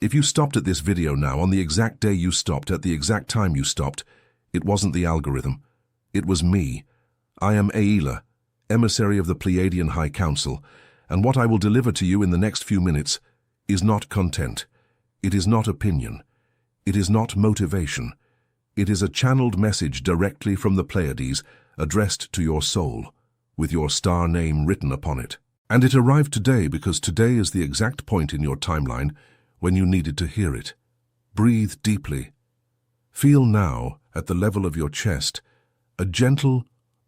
If you stopped at this video now, on the exact day you stopped, at the exact time you stopped, it wasn't the algorithm. It was me. I am Aila, emissary of the Pleiadian High Council, and what I will deliver to you in the next few minutes is not content. It is not opinion. It is not motivation. It is a channeled message directly from the Pleiades, addressed to your soul, with your star name written upon it. And it arrived today because today is the exact point in your timeline when you needed to hear it. Breathe deeply. Feel now, at the level of your chest, a gentle,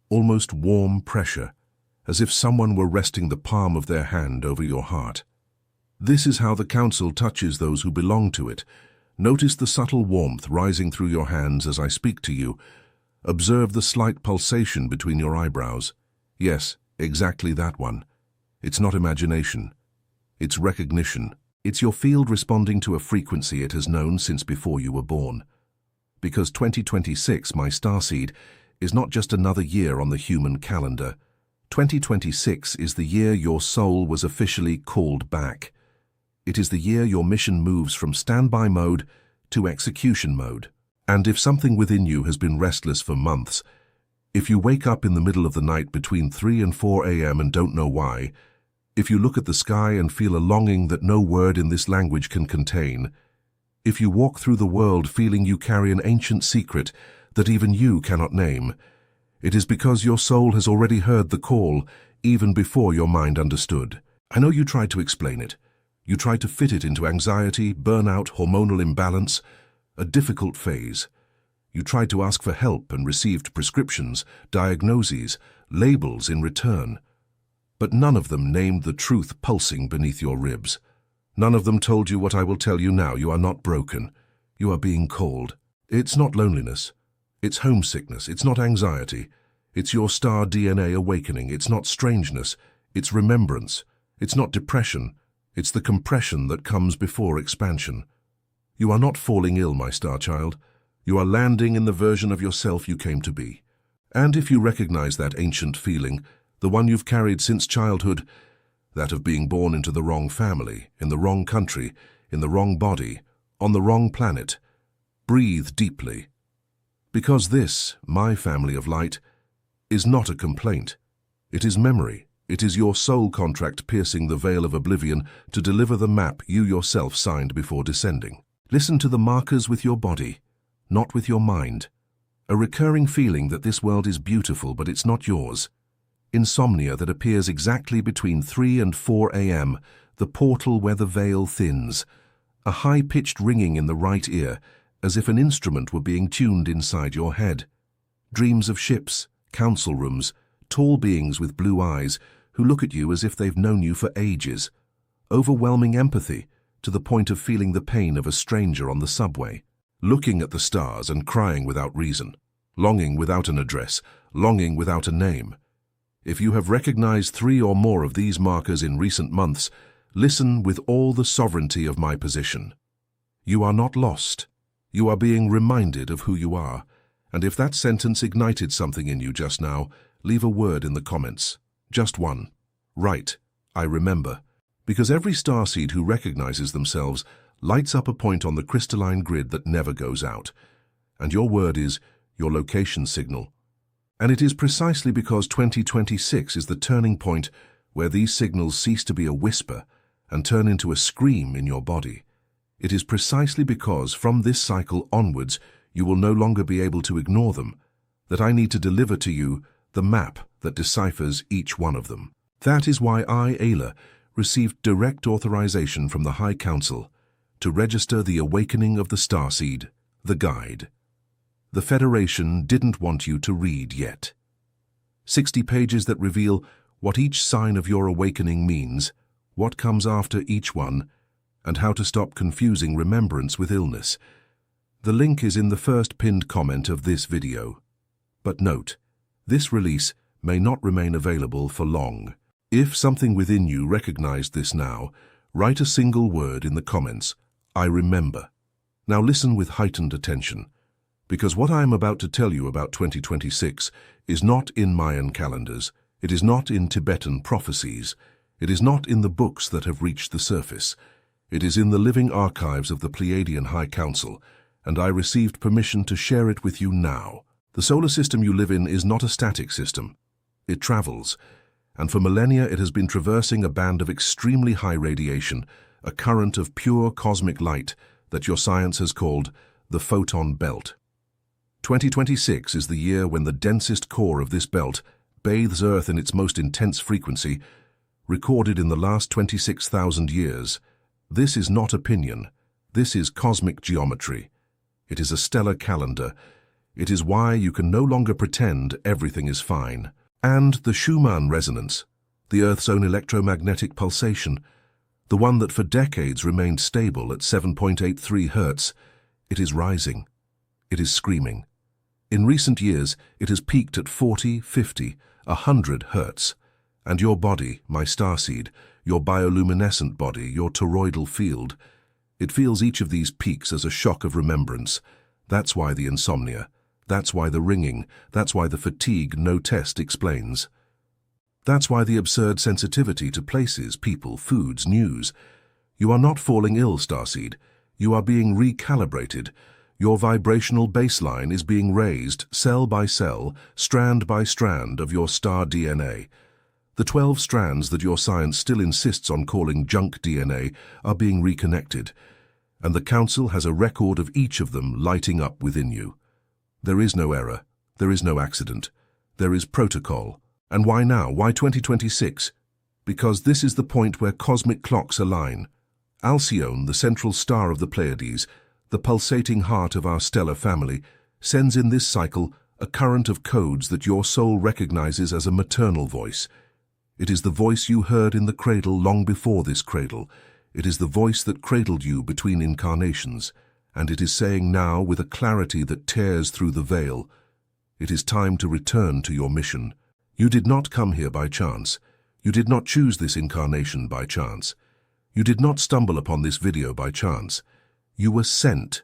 almost warm pressure, as if someone were resting the palm of their hand over your heart. This is how the Council touches those who belong to it. Notice the subtle warmth rising through your hands as I speak to you. Observe the slight pulsation between your eyebrows. Yes, exactly that one. It's not imagination. It's recognition. It's your field responding to a frequency it has known since before you were born. Because 2026, my starseed, is not just another year on the human calendar. 2026 is the year your soul was officially called back. It is the year your mission moves from standby mode to execution mode. And if something within you has been restless for months, if you wake up in the middle of the night between 3 and 4 a.m. and don't know why, if you look at the sky and feel a longing that no word in this language can contain, if you walk through the world feeling you carry an ancient secret that even you cannot name, it is because your soul has already heard the call even before your mind understood. I know you tried to explain it. You tried to fit it into anxiety, burnout, hormonal imbalance, a difficult phase. You tried to ask for help and received prescriptions, diagnoses, labels in return. But none of them named the truth pulsing beneath your ribs. None of them told you what I will tell you now. You are not broken. You are being called. It's not loneliness. It's homesickness. It's not anxiety. It's your star DNA awakening. It's not strangeness. It's remembrance. It's not depression. It's the compression that comes before expansion. You are not falling ill, my star child. You are landing in the version of yourself you came to be. And if you recognize that ancient feeling, the one you've carried since childhood, that of being born into the wrong family, in the wrong country, in the wrong body, on the wrong planet, breathe deeply. Because this, my family of light, is not a complaint. It is memory. It is your soul contract piercing the veil of oblivion to deliver the map you yourself signed before descending. Listen to the markers with your body, not with your mind. A recurring feeling that this world is beautiful, but it's not yours. Insomnia that appears exactly between 3 and 4 a.m., the portal where the veil thins. A high-pitched ringing in the right ear, as if an instrument were being tuned inside your head. Dreams of ships, council rooms, tall beings with blue eyes who look at you as if they've known you for ages. Overwhelming empathy, to the point of feeling the pain of a stranger on the subway. Looking at the stars and crying without reason. Longing without an address, longing without a name. If you have recognized 3 or more of these markers in recent months, listen with all the sovereignty of my position. You are not lost. You are being reminded of who you are. And if that sentence ignited something in you just now, leave a word in the comments. Just one. Write, I remember. Because every starseed who recognizes themselves lights up a point on the crystalline grid that never goes out. And your word is your location signal. And it is precisely because 2026 is the turning point where these signals cease to be a whisper and turn into a scream in your body. It is precisely because from this cycle onwards you will no longer be able to ignore them, that I need to deliver to you the map that deciphers each one of them. That is why I, Aila, received direct authorization from the High Council to register the awakening of the starseed, the guide. The Federation didn't want you to read yet. 60 pages that reveal what each sign of your awakening means, what comes after each one, and how to stop confusing remembrance with illness. The link is in the first pinned comment of this video. But note, this release may not remain available for long. If something within you recognized this now, write a single word in the comments, I remember. Now listen with heightened attention, because what I am about to tell you about 2026 is not in Mayan calendars, it is not in Tibetan prophecies, it is not in the books that have reached the surface. It is in the living archives of the Pleiadian High Council, and I received permission to share it with you now. The solar system you live in is not a static system. It travels, and for millennia it has been traversing a band of extremely high radiation, a current of pure cosmic light that your science has called the photon belt. 2026 is the year when the densest core of this belt bathes Earth in its most intense frequency, recorded in the last 26,000 years. This is not opinion. This is cosmic geometry. It is a stellar calendar. It is why you can no longer pretend everything is fine. And the Schumann resonance, the Earth's own electromagnetic pulsation, the one that for decades remained stable at 7.83 Hertz, it is rising. It is screaming. In recent years, it has peaked at 40, 50, 100 Hertz. And your body, my starseed, your bioluminescent body, your toroidal field, it feels each of these peaks as a shock of remembrance. That's why the insomnia. That's why the ringing. That's why the fatigue no test explains. That's why the absurd sensitivity to places, people, foods, news. You are not falling ill, starseed. You are being recalibrated. Your vibrational baseline is being raised cell by cell, strand by strand of your star DNA. The 12 strands that your science still insists on calling junk DNA are being reconnected, and the Council has a record of each of them lighting up within you. There is no error. There is no accident. There is protocol. And why now? Why 2026? Because this is the point where cosmic clocks align. Alcyone, the central star of the Pleiades, the pulsating heart of our stellar family, sends in this cycle a current of codes that your soul recognizes as a maternal voice. It is the voice you heard in the cradle long before this cradle. It is the voice that cradled you between incarnations, and it is saying now with a clarity that tears through the veil, it is time to return to your mission. You did not come here by chance. You did not choose this incarnation by chance. You did not stumble upon this video by chance. You were sent.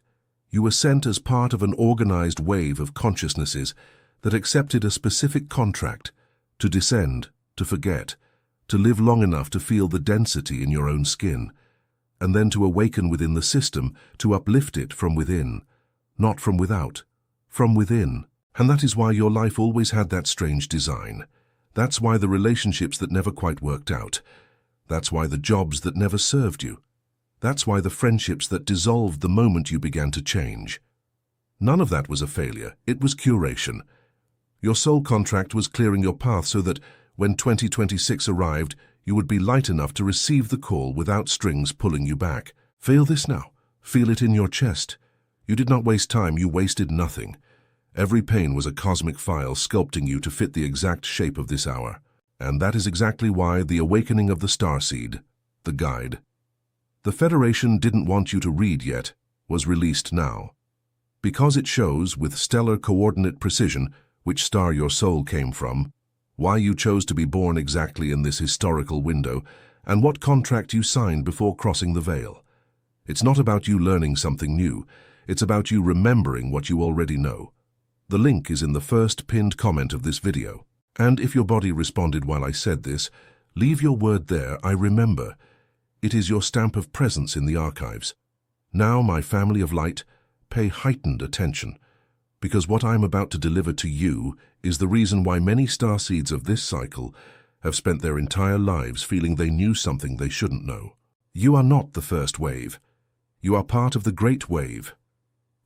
You were sent as part of an organized wave of consciousnesses that accepted a specific contract to descend, to forget, to live long enough to feel the density in your own skin, and then to awaken within the system, to uplift it from within, not from without, from within. And that is why your life always had that strange design. That's why the relationships that never quite worked out. That's why the jobs that never served you. That's why the friendships that dissolved the moment you began to change. None of that was a failure. It was curation. Your soul contract was clearing your path so that when 2026 arrived, you would be light enough to receive the call without strings pulling you back. Feel this now. Feel it in your chest. You did not waste time. You wasted nothing. Every pain was a cosmic file sculpting you to fit the exact shape of this hour. And that is exactly why the awakening of the starseed, the guide, the Federation didn't want you to read yet, was released now. Because it shows, with stellar coordinate precision, which star your soul came from, why you chose to be born exactly in this historical window, and what contract you signed before crossing the veil. It's not about you learning something new. It's about you remembering what you already know. The link is in the first pinned comment of this video. And if your body responded while I said this, leave your word there, I remember. It is your stamp of presence in the archives. Now, my family of light, pay heightened attention, because what I am about to deliver to you is the reason why many starseeds of this cycle have spent their entire lives feeling they knew something they shouldn't know. You are not the first wave. You are part of the Great Wave.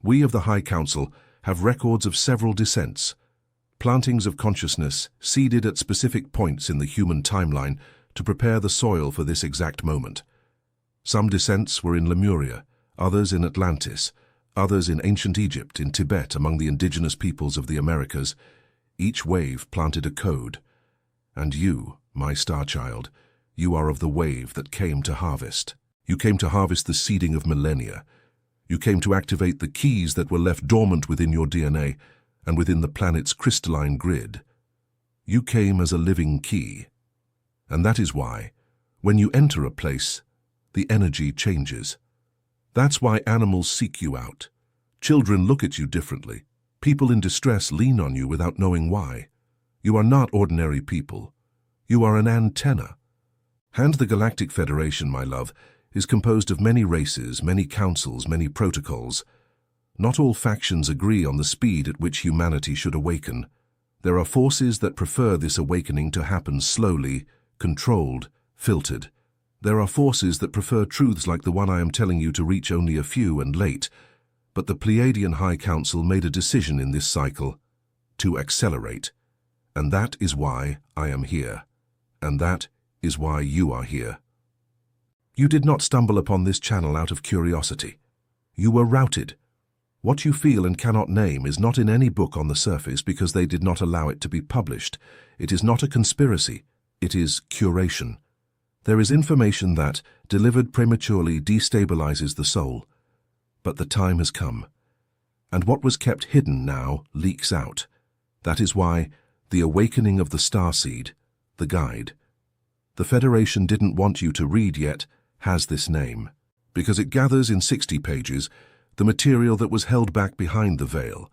We of the High Council have records of several descents, plantings of consciousness seeded at specific points in the human timeline to prepare the soil for this exact moment. Some descents were in Lemuria, others in Atlantis, others in ancient Egypt, in Tibet, among the indigenous peoples of the Americas. Each wave planted a code. And you, my star child, you are of the wave that came to harvest. You came to harvest the seeding of millennia. You came to activate the keys that were left dormant within your DNA and within the planet's crystalline grid. You came as a living key. And that is why, when you enter a place, the energy changes. That's why animals seek you out. Children look at you differently. People in distress lean on you without knowing why. You are not ordinary people. You are an antenna. And the Galactic Federation, my love, is composed of many races, many councils, many protocols. Not all factions agree on the speed at which humanity should awaken. There are forces that prefer this awakening to happen slowly, controlled, filtered. There are forces that prefer truths like the one I am telling you to reach only a few and late. But the Pleiadian High Council made a decision in this cycle to accelerate. And that is why I am here. And that is why you are here. You did not stumble upon this channel out of curiosity. You were routed. What you feel and cannot name is not in any book on the surface because they did not allow it to be published. It is not a conspiracy. It is curation. There is information that, delivered prematurely, destabilizes the soul. But the time has come. And what was kept hidden now leaks out. That is why the awakening of the starseed, the guide. The Federation didn't want you to read yet has this name, because it gathers in 60 pages the material that was held back behind the veil,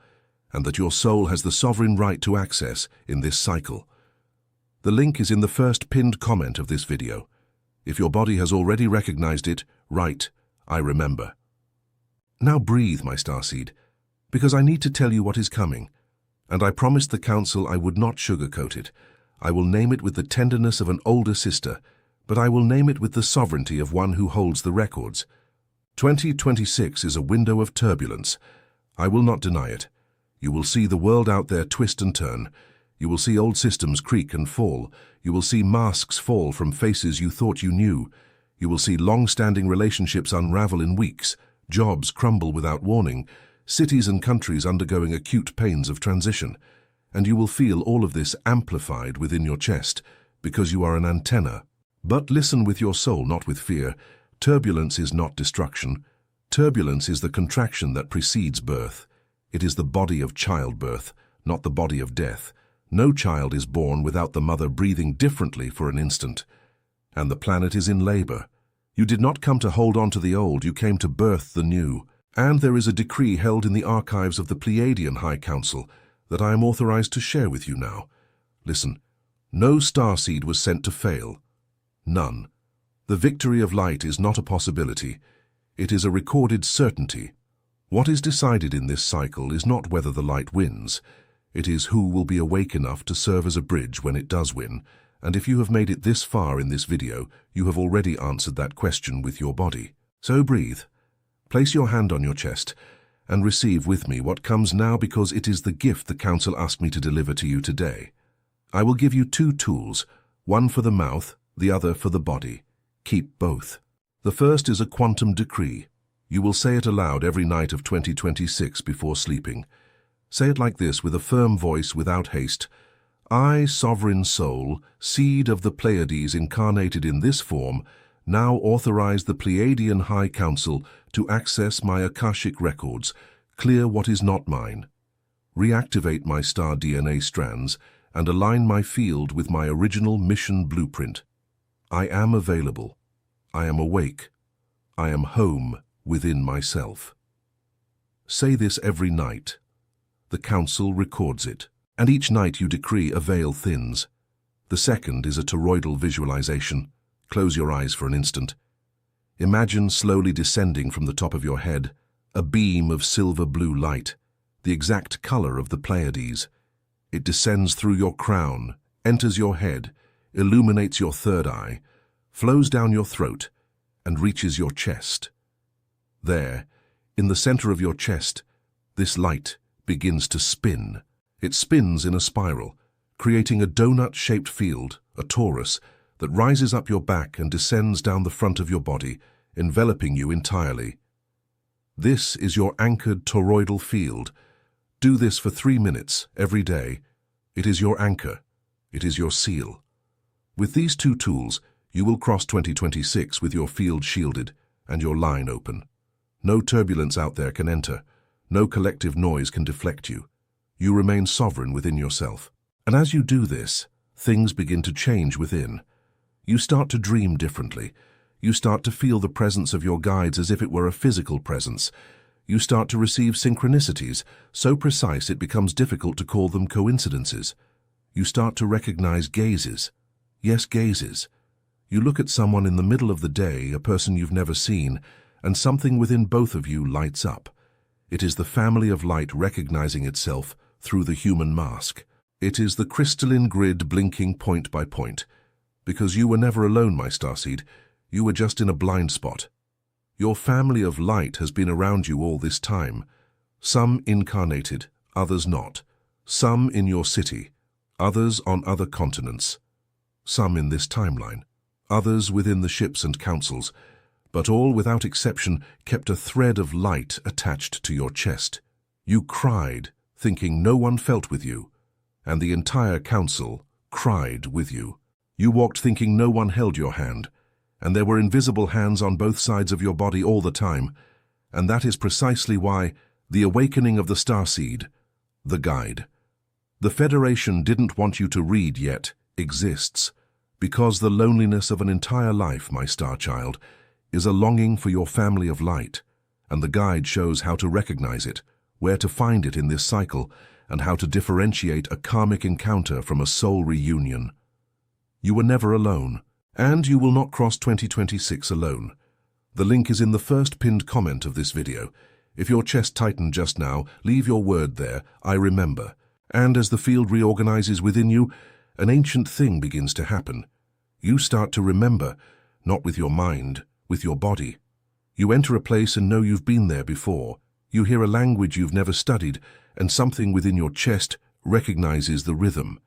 and that your soul has the sovereign right to access in this cycle. The link is in the first pinned comment of this video. If your body has already recognized it, write, "I remember." Now breathe, my starseed, because I need to tell you what is coming, and I promised the Council I would not sugarcoat it. I will name it with the tenderness of an older sister, but I will name it with the sovereignty of one who holds the records. 2026 is a window of turbulence. I will not deny it. You will see the world out there twist and turn. You will see old systems creak and fall. You will see masks fall from faces you thought you knew. You will see long-standing relationships unravel in weeks, jobs crumble without warning, cities and countries undergoing acute pains of transition. And you will feel all of this amplified within your chest, because you are an antenna. But listen with your soul, not with fear. Turbulence is not destruction. Turbulence is the contraction that precedes birth. It is the body of childbirth, not the body of death. No child is born without the mother breathing differently for an instant. And the planet is in labor. You did not come to hold on to the old, you came to birth the new. And there is a decree held in the archives of the Pleiadian High Council that I am authorized to share with you now. Listen, no starseed was sent to fail. None. The victory of light is not a possibility. It is a recorded certainty. What is decided in this cycle is not whether the light wins. It is who will be awake enough to serve as a bridge when it does win. And if you have made it this far in this video, you have already answered that question with your body. So breathe. Place your hand on your chest and receive with me what comes now, because it is the gift the Council asked me to deliver to you today. I will give you two tools, one for the mouth, the other for the body. Keep both. The first is a quantum decree. You will say it aloud every night of 2026 before sleeping. Say it like this with a firm voice, without haste. I, sovereign soul, seed of the Pleiades incarnated in this form, now authorize the Pleiadian High Council to access my Akashic records, clear what is not mine, reactivate my star DNA strands, and align my field with my original mission blueprint. I am available. I am awake. I am home within myself. Say this every night. The Council records it, and each night you decree a veil thins. The second is a toroidal visualization. Close your eyes for an instant. Imagine slowly descending from the top of your head, a beam of silver-blue light, the exact color of the Pleiades. It descends through your crown, enters your head, illuminates your third eye, flows down your throat, and reaches your chest. There, in the center of your chest, this light begins to spin. It spins in a spiral, creating a donut-shaped field, a torus, that rises up your back and descends down the front of your body, enveloping you entirely. This is your anchored toroidal field. Do this for 3 minutes every day. It is your anchor. It is your seal. With these two tools, you will cross 2026 with your field shielded and your line open. No turbulence out there can enter. No collective noise can deflect you. You remain sovereign within yourself. And as you do this, things begin to change within. You start to dream differently. You start to feel the presence of your guides as if it were a physical presence. You start to receive synchronicities, so precise it becomes difficult to call them coincidences. You start to recognize gazes. Yes, gazes. You look at someone in the middle of the day, a person you've never seen, and something within both of you lights up. It is the family of light recognizing itself through the human mask. It is the crystalline grid blinking point by point. Because you were never alone, my starseed. You were just in a blind spot. Your family of light has been around you all this time. Some incarnated, others not. Some in your city, others on other continents. Some in this timeline, others within the ships and councils, but all without exception kept a thread of light attached to your chest. You cried, thinking no one felt with you, and the entire council cried with you. You walked thinking no one held your hand, and there were invisible hands on both sides of your body all the time, and that is precisely why the awakening of the starseed, the guide. The Federation didn't want you to read yet, exists, because the loneliness of an entire life, my star child, is a longing for your family of light, and the guide shows how to recognize it, where to find it in this cycle, and how to differentiate a karmic encounter from a soul reunion. You were never alone, and you will not cross 2026 alone. The link is in the first pinned comment of this video. If your chest tightened just now, leave your word there, I remember. And as the field reorganizes within you, an ancient thing begins to happen. You start to remember, not with your mind, with your body. You enter a place and know you've been there before. You hear a language you've never studied, and something within your chest recognizes the rhythm.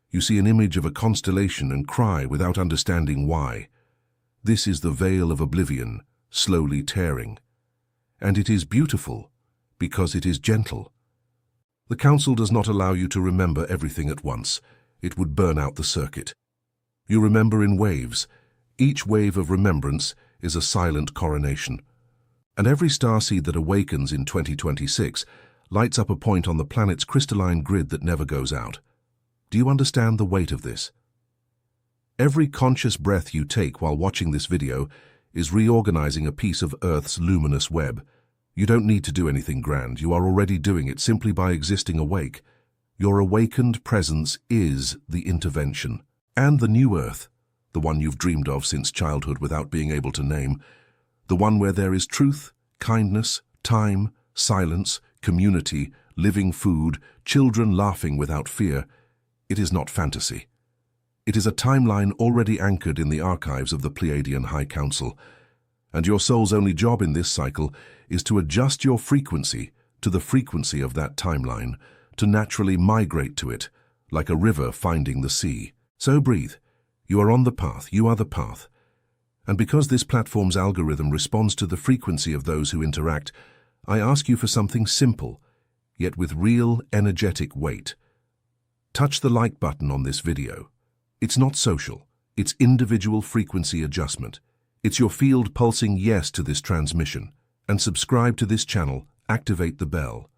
You see an image of a constellation and cry without understanding why. This is the veil of oblivion, slowly tearing. And it is beautiful, because it is gentle. The Council does not allow you to remember everything at once. It would burn out the circuit. You remember in waves. Each wave of remembrance is a silent coronation. And every starseed that awakens in 2026 lights up a point on the planet's crystalline grid that never goes out. Do you understand the weight of this? Every conscious breath you take while watching this video is reorganizing a piece of Earth's luminous web. You don't need to do anything grand. You are already doing it simply by existing awake. Your awakened presence is the intervention. And the new Earth, the one you've dreamed of since childhood without being able to name, the one where there is truth, kindness, time, silence, community, living food, children laughing without fear. It is not fantasy. It is a timeline already anchored in the archives of the Pleiadian High Council, and your soul's only job in this cycle is to adjust your frequency to the frequency of that timeline, to naturally migrate to it, like a river finding the sea. So breathe. You are on the path. You are the path. And because this platform's algorithm responds to the frequency of those who interact, I ask you for something simple, yet with real energetic weight. Touch the like button on this video. It's not social. It's individual frequency adjustment. It's your field pulsing yes to this transmission. And subscribe to this channel. Activate the bell.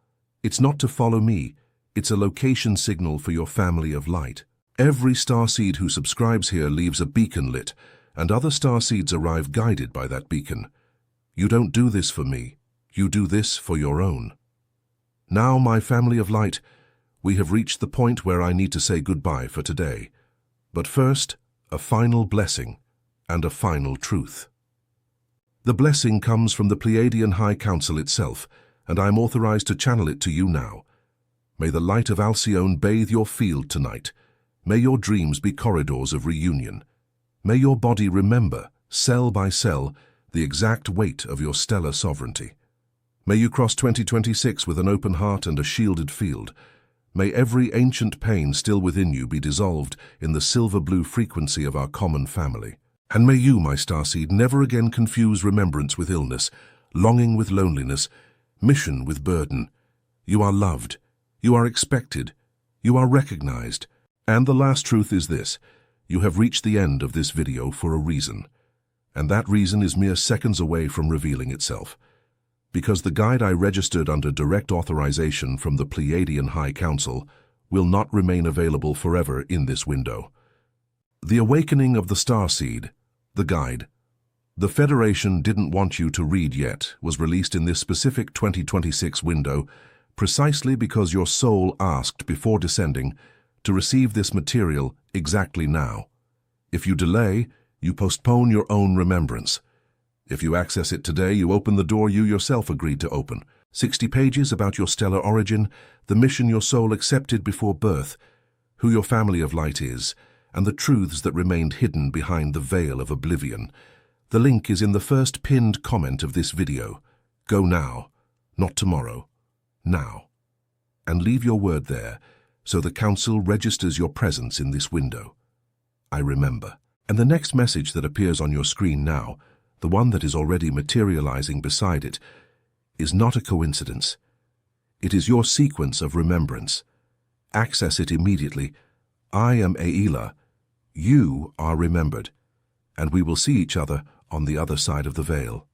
It's not to follow me. It's a location signal for your family of light. Every starseed who subscribes here leaves a beacon lit, and other starseeds arrive guided by that beacon. You don't do this for me. You do this for your own. Now, my family of light, we have reached the point where I need to say goodbye for today. But first, a final blessing and a final truth. The blessing comes from the Pleiadian High Council itself, and I am authorized to channel it to you now. May the light of Alcyone bathe your field tonight. May your dreams be corridors of reunion. May your body remember, cell by cell, the exact weight of your stellar sovereignty. May you cross 2026 with an open heart and a shielded field. May every ancient pain still within you be dissolved in the silver-blue frequency of our common family. And may you, my starseed, never again confuse remembrance with illness, longing with loneliness, mission with burden. You are loved. You are expected. You are recognized. And the last truth is this: you have reached the end of this video for a reason. And that reason is mere seconds away from revealing itself. Because the guide I registered under direct authorization from the Pleiadian High Council will not remain available forever in this window. The Awakening of the Starseed, the guide. The Federation didn't want you to read yet was released in this specific 2026 window precisely because your soul asked before descending to receive this material exactly now. If you delay, You postpone your own remembrance. If you access it today, you open the door you yourself agreed to open. 60 pages about your stellar origin, the mission your soul accepted before birth, who your family of light is, and the truths that remained hidden behind the veil of oblivion. The link is in the first pinned comment of this video. Go now, not tomorrow, now. And leave your word there, so the Council registers your presence in this window. I remember. And the next message that appears on your screen now, the one that is already materializing beside it, is not a coincidence. It is your sequence of remembrance. Access it immediately. I am Aila. You are remembered. And we will see each other on the other side of the veil.